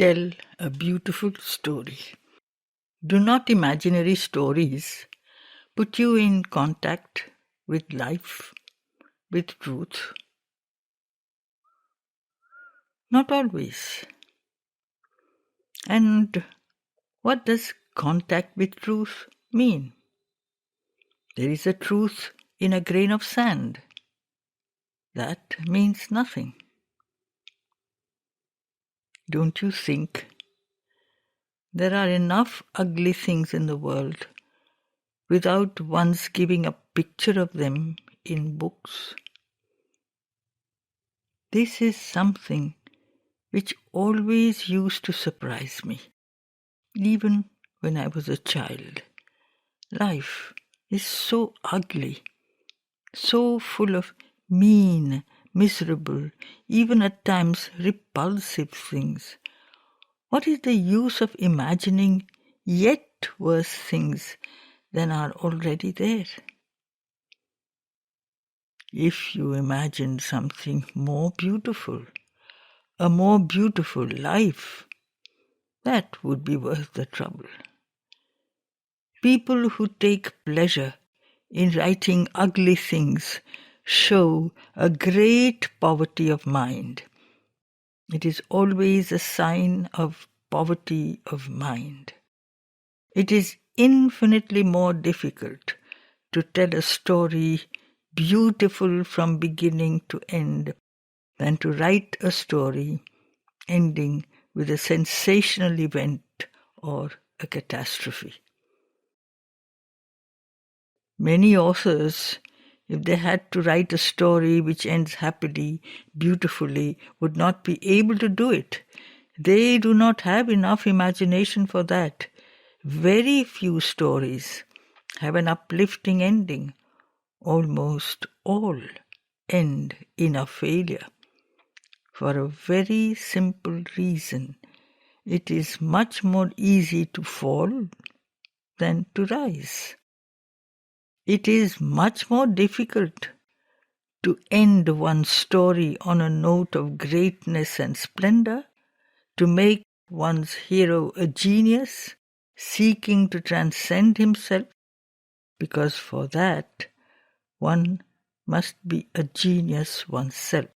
Tell a beautiful story. Do not imaginary stories put you in contact with life, with truth? Not always. And what does contact with truth mean? There is a truth in a grain of sand. That means nothing. Don't you think there are enough ugly things in the world without once giving a picture of them in books? This is something which always used to surprise me, even when I was a child. Life is so ugly, so full of mean, miserable, even at times repulsive things. What is the use of imagining yet worse things than are already there? If you imagine something more beautiful, a more beautiful life, that would be worth the trouble. People who take pleasure in writing ugly things show a great poverty of mind. It is always a sign of poverty of mind. It is infinitely more difficult to tell a story beautiful from beginning to end than to write a story ending with a sensational event or a catastrophe. Many authors, if they had to write a story which ends happily, beautifully, would not be able to do it. They do not have enough imagination for that. Very few stories have an uplifting ending. Almost all end in a failure. For a very simple reason. It is much more easy to fall than to rise. It is much more difficult to end one's story on a note of greatness and splendour, to make one's hero a genius, seeking to transcend himself, because for that one must be a genius oneself,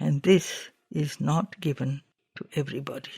and this is not given to everybody.